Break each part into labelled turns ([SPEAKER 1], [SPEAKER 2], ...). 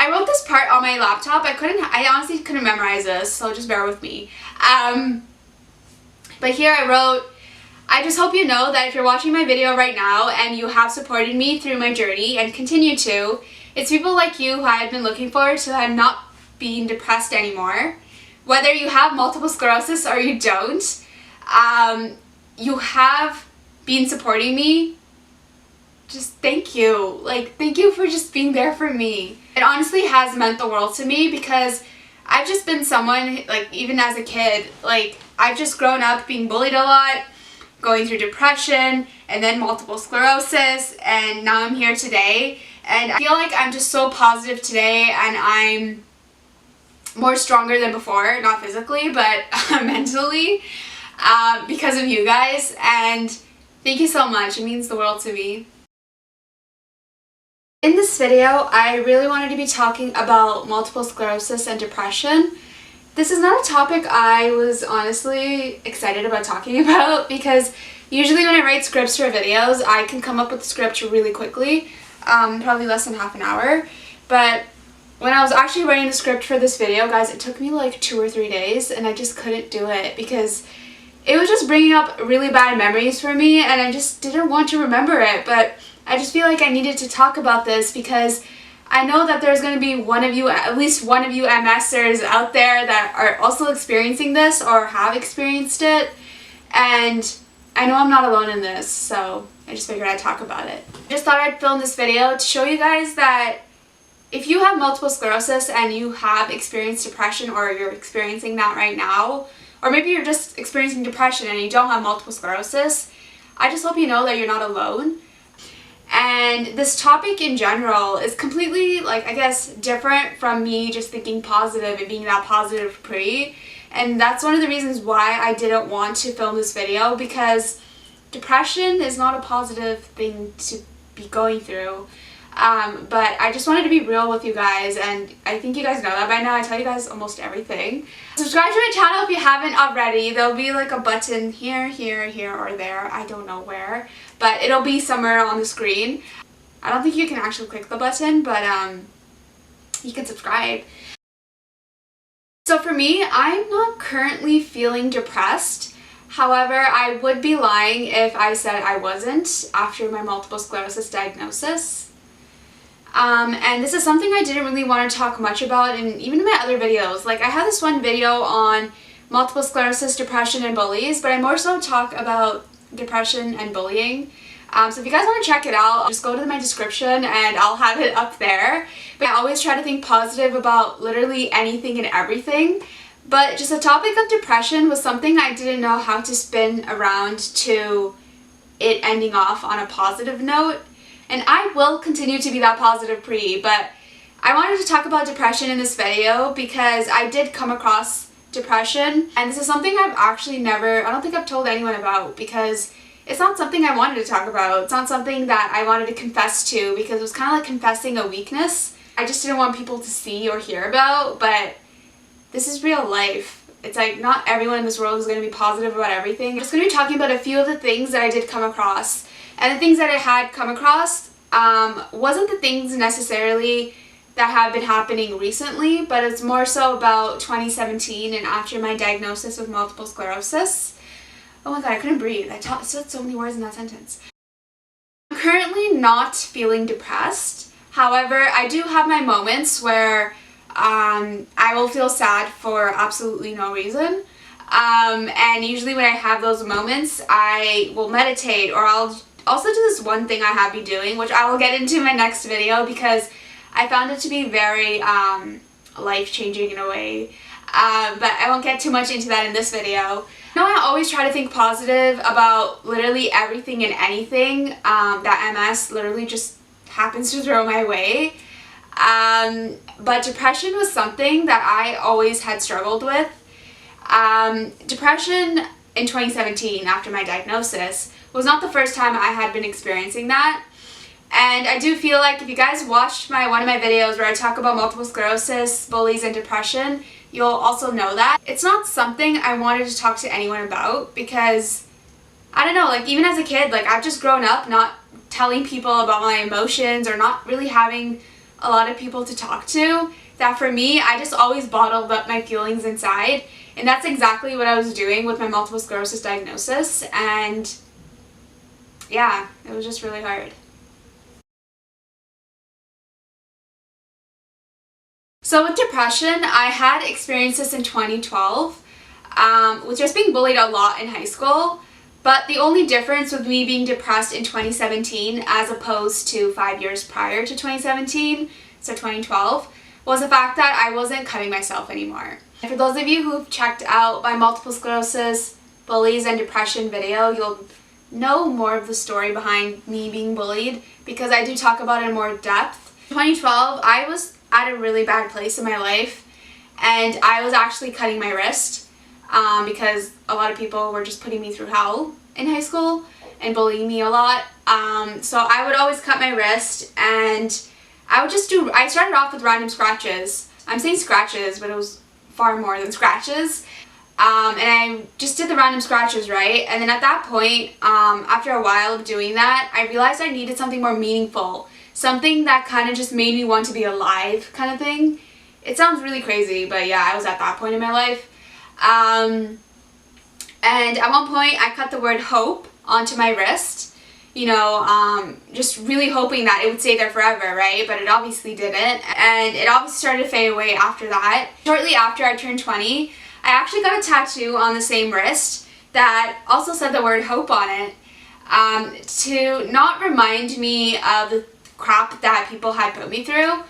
[SPEAKER 1] I wrote this part on my laptop. I honestly couldn't memorize this, so just bear with me. But here I wrote, I just hope you know that if you're watching my video right now and you have supported me through my journey and continue to, it's people like you who I have been looking for so that I'm not being depressed anymore. Whether you have multiple sclerosis or you don't, you have been supporting me. Just thank you. Like, thank you for just being there for me. It honestly has meant the world to me because I've just been someone, like, even as a kid, like, I've just grown up being bullied a lot, going through depression, and then multiple sclerosis, and now I'm here today. And I feel like I'm just so positive today, and I'm more stronger than before, not physically, but mentally, because of you guys. And thank you so much. It means the world to me. In this video, I really wanted to be talking about multiple sclerosis and depression. This is not a topic I was honestly excited about talking about because usually when I write scripts for videos, I can come up with a script really quickly, probably less than half an hour. But when I was actually writing the script for this video, guys, it took me like 2 or 3 days and I just couldn't do it because it was just bringing up really bad memories for me and I just didn't want to remember it. But I just feel like I needed to talk about this because I know that there's going to be one of you, at least one of you MSers out there that are also experiencing this or have experienced it. And I know I'm not alone in this, so I just figured I'd talk about it. I just thought I'd film this video to show you guys that if you have multiple sclerosis and you have experienced depression or you're experiencing that right now, or maybe you're just experiencing depression and you don't have multiple sclerosis, I just hope you know that you're not alone. And this topic in general is completely, like, I guess, different from me just thinking positive and being that positive Pree. And that's one of the reasons why I didn't want to film this video, because depression is not a positive thing to be going through. But I just wanted to be real with you guys, and I think you guys know that by now. I tell you guys almost everything. Subscribe to my channel if you haven't already. There'll be like a button here, or there. I don't know where, but it'll be somewhere on the screen. I don't think you can actually click the button, but you can subscribe. So for me, I'm not currently feeling depressed. However, I would be lying if I said I wasn't after my multiple sclerosis diagnosis. And this is something I didn't really want to talk much about in even in my other videos. Like, I have this one video on multiple sclerosis, depression, and bullies, but I more so talk about depression and bullying. So if you guys want to check it out, just go to my description and I'll have it up there. But I always try to think positive about literally anything and everything. But just the topic of depression was something I didn't know how to spin around to it ending off on a positive note. And I will continue to be that positive Pree, but I wanted to talk about depression in this video because I did come across depression, and this is something I've actually I don't think I've told anyone about because it's not something I wanted to talk about. It's not something that I wanted to confess to because it was kind of like confessing a weakness I just didn't want people to see or hear about, but this is real life. It's like not everyone in this world is going to be positive about everything. I'm just going to be talking about a few of the things that I did come across. And the things that I had come across wasn't the things necessarily that have been happening recently, but it's more so about 2017 and after my diagnosis with multiple sclerosis. Oh my god, I couldn't breathe. I said so many words in that sentence. I'm currently not feeling depressed. However, I do have my moments where I will feel sad for absolutely no reason. And usually when I have those moments, I will meditate, or I'll also do this one thing I have been doing, which I will get into in my next video because I found it to be very life-changing in a way. But I won't get too much into that in this video. You know, I always try to think positive about literally everything and anything that MS literally just happens to throw my way. But depression was something that I always had struggled with. Depression in 2017 after my diagnosis was not the first time I had been experiencing that. And I do feel like if you guys watched one of my videos where I talk about multiple sclerosis, bullies, and depression, you'll also know that. It's not something I wanted to talk to anyone about because, I don't know, like even as a kid, like I've just grown up not telling people about my emotions or not really having a lot of people to talk to, that for me, I just always bottled up my feelings inside. And that's exactly what I was doing with my multiple sclerosis diagnosis. And yeah, it was just really hard. So with depression, I had experienced this in 2012, with just being bullied a lot in high school. But the only difference with me being depressed in 2017 as opposed to 5 years prior to 2017, so 2012, was the fact that I wasn't cutting myself anymore. And for those of you who've checked out my multiple sclerosis, bullies, and depression video, you'll know more of the story behind me being bullied because I do talk about it in more depth. In 2012, I was at a really bad place in my life and I was actually cutting my wrist because a lot of people were just putting me through hell in high school and bullying me a lot. So I would always cut my wrist and I started off with random scratches. I'm saying scratches, but it was far more than scratches. And I just did the random scratches, right? And then at that point, after a while of doing that, I realized I needed something more meaningful. Something that kind of just made me want to be alive kind of thing. It sounds really crazy, but yeah, I was at that point in my life. And at one point, I cut the word hope onto my wrist. You know, just really hoping that it would stay there forever, right? But it obviously didn't. And it obviously started to fade away after that. Shortly after I turned 20, I actually got a tattoo on the same wrist that also said the word hope on it, to not remind me of the crap that people had put me through,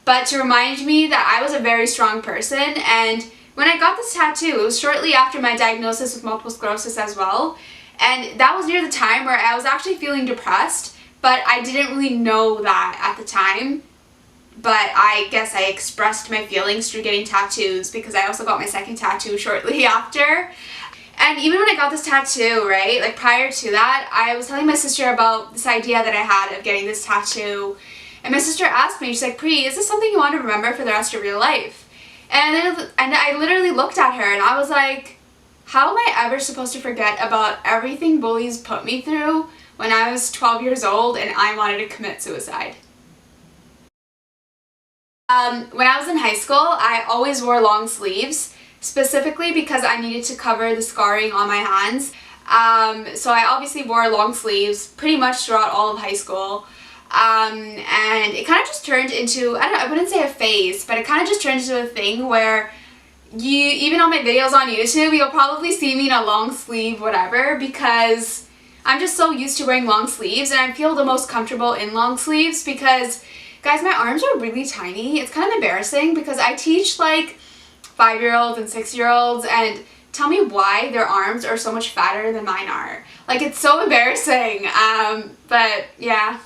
[SPEAKER 1] but to remind me that I was a very strong person. And when I got this tattoo, it was shortly after my diagnosis with multiple sclerosis as well. And that was near the time where I was actually feeling depressed, but I didn't really know that at the time. But I guess I expressed my feelings through getting tattoos because I also got my second tattoo shortly after. And even when I got this tattoo, right, like prior to that, I was telling my sister about this idea that I had of getting this tattoo. And my sister asked me, she's like, Pree, is this something you want to remember for the rest of your life? And I literally looked at her and I was like, how am I ever supposed to forget about everything bullies put me through when I was 12 years old and I wanted to commit suicide? When I was in high school, I always wore long sleeves, specifically because I needed to cover the scarring on my hands. So I obviously wore long sleeves pretty much throughout all of high school. And it kind of just turned into, I wouldn't say a phase, but it kind of just turned into a thing where even on my videos on YouTube, you'll probably see me in a long sleeve whatever, because I'm just so used to wearing long sleeves and I feel the most comfortable in long sleeves because, guys, my arms are really tiny. It's kind of embarrassing because I teach like 5-year-olds and 6-year-olds and tell me why their arms are so much fatter than mine are. Like, it's so embarrassing, but yeah.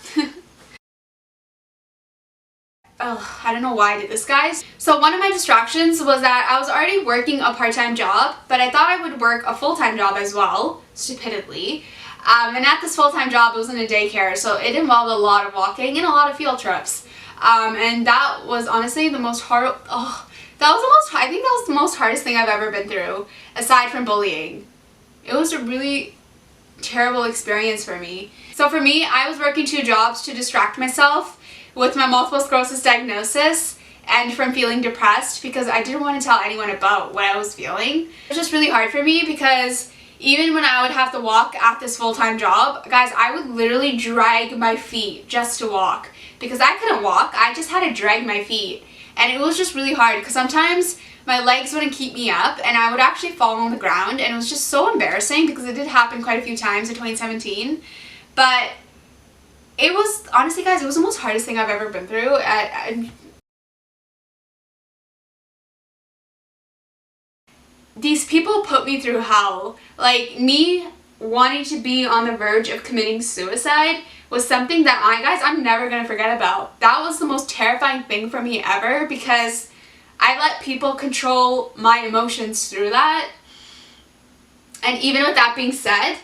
[SPEAKER 1] Oh, I don't know why I did this, guys. So one of my distractions was that I was already working a part-time job, but I thought I would work a full-time job as well, stupidly. And at this full-time job, it was in a daycare, so it involved a lot of walking and a lot of field trips. And that was honestly the most I think that was the most hardest thing I've ever been through, aside from bullying. It was a really terrible experience for me. So for me, I was working 2 jobs to distract myself with my multiple sclerosis diagnosis and from feeling depressed because I didn't want to tell anyone about what I was feeling. It was just really hard for me because even when I would have to walk at this full-time job, guys, I would literally drag my feet just to walk because I couldn't walk. I just had to drag my feet. And it was just really hard because sometimes my legs wouldn't keep me up and I would actually fall on the ground, and it was just so embarrassing because it did happen quite a few times in 2017. But it was, honestly, guys, it was the most hardest thing I've ever been through. These people put me through hell. Like, me wanting to be on the verge of committing suicide was something that I'm never going to forget about. That was the most terrifying thing for me ever because I let people control my emotions through that. And even with that being said,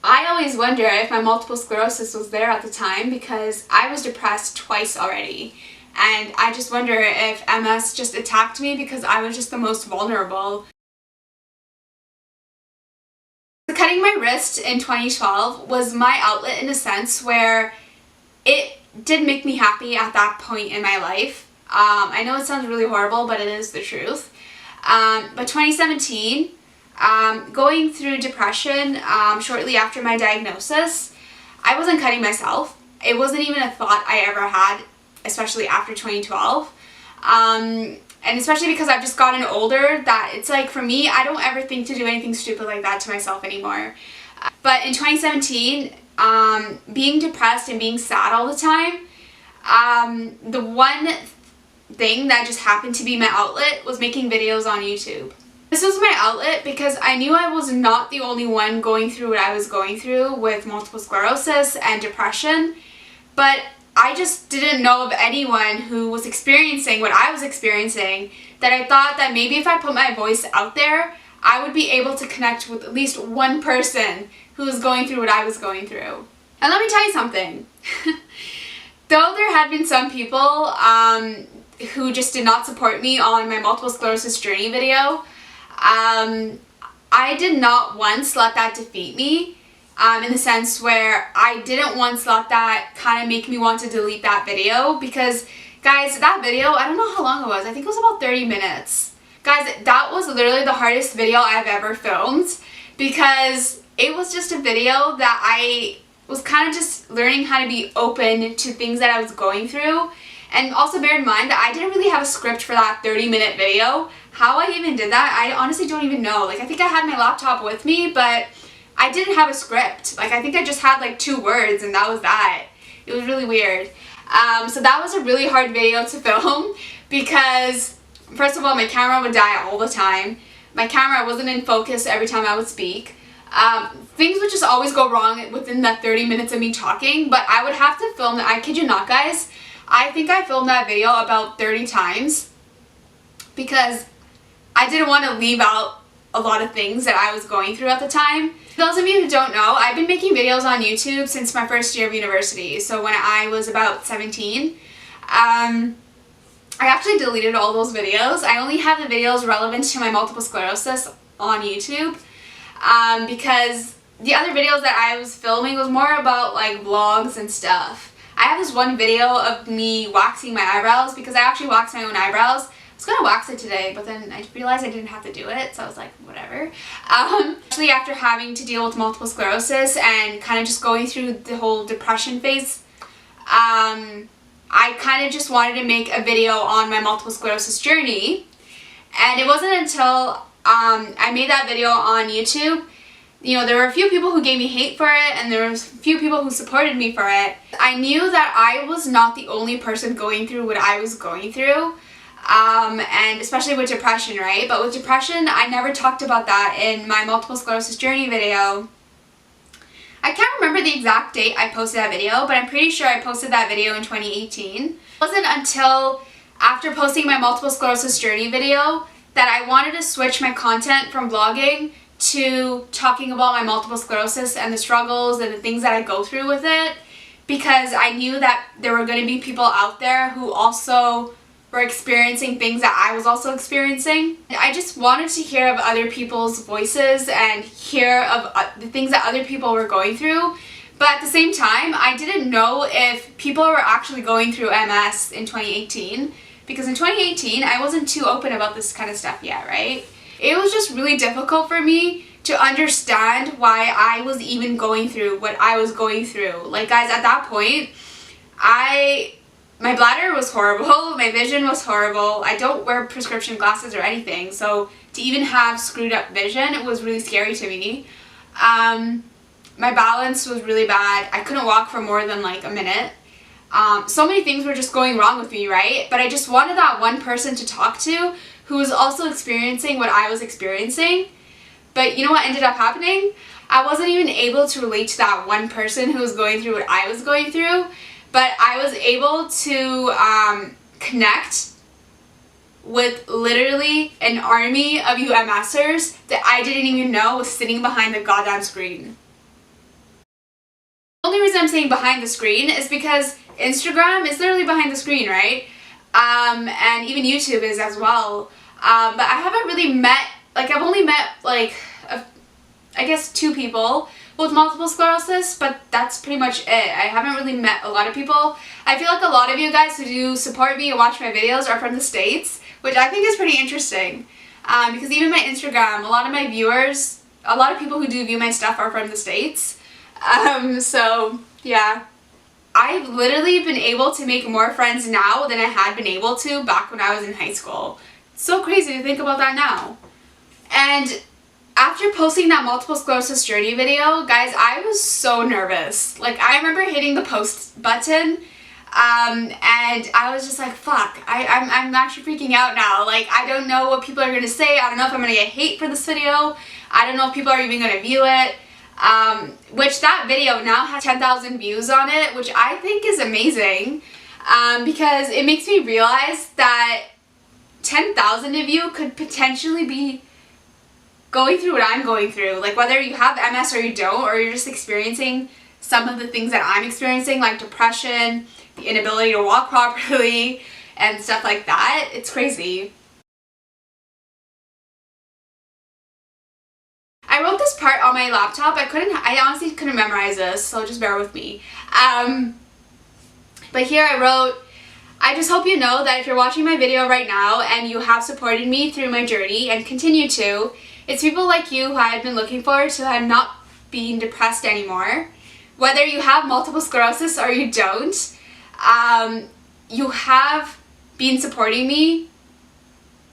[SPEAKER 1] I always wonder if my multiple sclerosis was there at the time because I was depressed twice already. And I just wonder if MS just attacked me because I was just the most vulnerable. Cutting my wrist in 2012 was my outlet in a sense where it did make me happy at that point in my life. I know it sounds really horrible, but it is the truth. But 2017, going through depression shortly after my diagnosis, I wasn't cutting myself. It wasn't even a thought I ever had, especially after 2012. And especially because I've just gotten older, that it's like, for me, I don't ever think to do anything stupid like that to myself anymore. But in 2017, being depressed and being sad all the time, the one thing that just happened to be my outlet was making videos on YouTube. This was my outlet because I knew I was not the only one going through what I was going through with multiple sclerosis and depression, but I just didn't know of anyone who was experiencing what I was experiencing, that I thought that maybe if I put my voice out there, I would be able to connect with at least one person who was going through what I was going through. And let me tell you something. Though there had been some people who just did not support me on my multiple sclerosis journey video, I did not once let that defeat me. In the sense where I didn't once let that kind of make me want to delete that video, because guys, that video, I don't know how long it was, I think it was about 30 minutes. Guys, that was literally the hardest video I've ever filmed, because it was just a video that I was kind of just learning how to be open to things that I was going through. And also bear in mind that I didn't really have a script for that 30-minute video. How I even did that, I honestly don't even know. Like, I think I had my laptop with me, but I didn't have a script. Like, I think I just had like 2 words and that was that. It was really weird. So that was a really hard video to film because, first of all, my camera would die all the time. My camera wasn't in focus every time I would speak. Things would just always go wrong within that 30 minutes of me talking, but I would have to film that. I kid you not, guys. I think I filmed that video about 30 times because I didn't want to leave out a lot of things that I was going through at the time. For those of you who don't know, I've been making videos on YouTube since my first year of university. So when I was about 17, I actually deleted all those videos. I only have the videos relevant to my multiple sclerosis on YouTube, because the other videos that I was filming was more about like vlogs and stuff. I have this one video of me waxing my eyebrows because I actually wax my own eyebrows. I was gonna wax it today, but then I realized I didn't have to do it, so I was like, whatever. Actually, after having to deal with multiple sclerosis and kind of just going through the whole depression phase, I kind of just wanted to make a video on my multiple sclerosis journey. And it wasn't until I made that video on YouTube, you know, there were a few people who gave me hate for it, and there was a few people who supported me for it. I knew that I was not the only person going through what I was going through. And especially with depression, right? But with depression, I never talked about that in my multiple sclerosis journey video. I can't remember the exact date I posted that video, but I'm pretty sure I posted that video in 2018. It wasn't until after posting my multiple sclerosis journey video that I wanted to switch my content from vlogging to talking about my multiple sclerosis and the struggles and the things that I go through with it, because I knew that there were going to be people out there who also were experiencing things that I was also experiencing. I just wanted to hear of other people's voices and hear of the things that other people were going through. But at the same time, I didn't know if people were actually going through MS in 2018. Because in 2018, I wasn't too open about this kind of stuff yet, right? It was just really difficult for me to understand why I was even going through what I was going through. Like, guys, at that point, my bladder was horrible, my vision was horrible, I don't wear prescription glasses or anything, so to even have screwed up vision, it was really scary to me. My balance was really bad, I couldn't walk for more than like a minute. So many things were just going wrong with me, right? But I just wanted that one person to talk to who was also experiencing what I was experiencing. But you know what ended up happening? I wasn't even able to relate to that one person who was going through what I was going through. But I was able to connect with literally an army of UMSers that I didn't even know was sitting behind the goddamn screen. The only reason I'm saying behind the screen is because Instagram is literally behind the screen, right? And even YouTube is as well. But I haven't really met, like, I've only met like, I guess 2 people with multiple sclerosis, but that's pretty much it. I haven't really met a lot of people. I feel like a lot of you guys who do support me and watch my videos are from the States, which I think is pretty interesting. Because even my Instagram, a lot of my viewers, a lot of people who do view my stuff are from the States. So yeah. I've literally been able to make more friends now than I had been able to back when I was in high school. It's so crazy to think about that now. And after posting that multiple sclerosis journey video, guys, I was so nervous. Like, I remember hitting the post button, and I was just like, fuck, I'm actually freaking out now. Like, I don't know what people are going to say. I don't know if I'm going to get hate for this video. I don't know if people are even going to view it. Which that video now has 10,000 views on it, which I think is amazing, because it makes me realize that 10,000 of you could potentially be going through what I'm going through. Like, whether you have MS or you don't, or you're just experiencing some of the things that I'm experiencing, like depression, the inability to walk properly, and stuff like that. It's crazy. I wrote this part on my laptop. I honestly couldn't memorize this, so just bear with me. But here I wrote, I just hope you know that if you're watching my video right now and you have supported me through my journey and continue to, it's people like you who I've been looking for to have not being depressed anymore. Whether you have multiple sclerosis or you don't, you have been supporting me.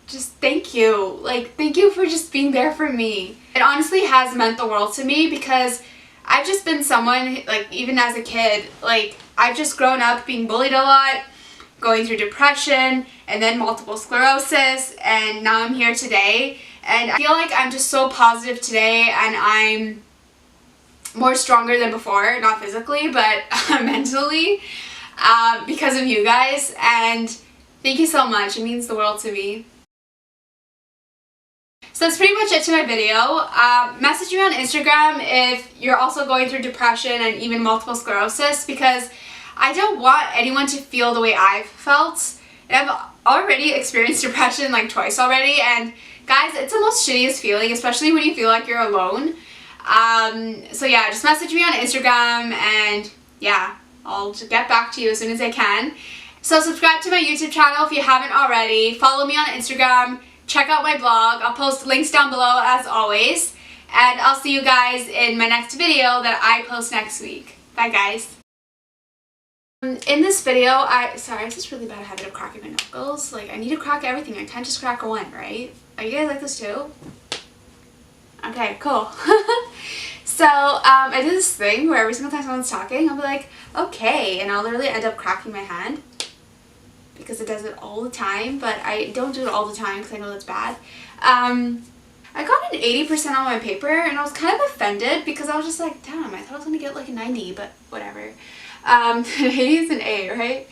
[SPEAKER 1] Just thank you. Like, thank you for just being there for me. It honestly has meant the world to me, because I've just been someone, like, even as a kid, like, I've just grown up being bullied a lot, going through depression, and then multiple sclerosis, and now I'm here today. And I feel like I'm just so positive today, and I'm more stronger than before, not physically, but mentally, because of you guys. And thank you so much. It means the world to me. So that's pretty much it to my video. Message me on Instagram if you're also going through depression and even multiple sclerosis, because I don't want anyone to feel the way I've felt. And I've already experienced depression like twice already, and guys, it's the most shittiest feeling, especially when you feel like you're alone. So yeah, just message me on Instagram, and yeah, I'll just get back to you as soon as I can. So subscribe to my YouTube channel if you haven't already. Follow me on Instagram. Check out my blog. I'll post links down below as always. And I'll see you guys in my next video that I post next week. Bye guys. In this video, sorry, I have this really bad habit of cracking my knuckles. Like, I need to crack everything. I can't just crack one, right? Are you guys like this too? Okay, cool. So, I do this thing where every single time someone's talking, I'll be like, okay, and I'll literally end up cracking my hand, because it does it all the time, but I don't do it all the time because I know that's bad. I got an 80% on my paper, and I was kind of offended because I was just like, damn, I thought I was going to get like a 90, but whatever. 80 is an A, right?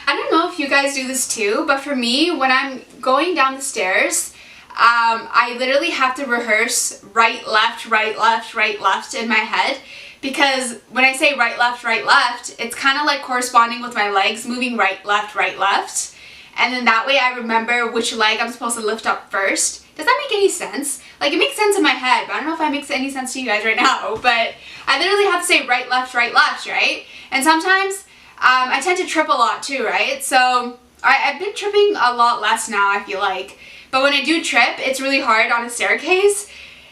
[SPEAKER 1] I don't know if you guys do this too, but for me, when I'm going down the stairs, I literally have to rehearse right, left, right, left, right, left in my head. Because when I say right, left, it's kind of like corresponding with my legs moving right, left, and then that way I remember which leg I'm supposed to lift up first. Does that make any sense? Like, it makes sense in my head, but I don't know if it makes any sense to you guys right now, but I literally have to say right, left, right? And sometimes I tend to trip a lot too, right? So I've been tripping a lot less now, I feel like. But when I do trip, it's really hard on a staircase.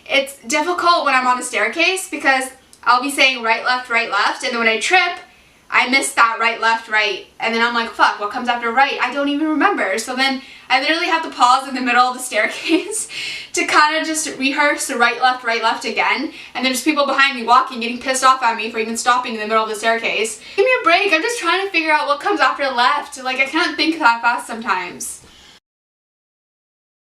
[SPEAKER 1] It's difficult when I'm on a staircase because I'll be saying right, left, and then when I trip, I miss that right, left, and then I'm like, fuck, what comes after right? I don't even remember. So then I literally have to pause in the middle of the staircase to kind of just rehearse the right, left again, and then just people behind me walking, getting pissed off at me for even stopping in the middle of the staircase. Give me a break, I'm just trying to figure out what comes after left. Like, I can't think that fast sometimes.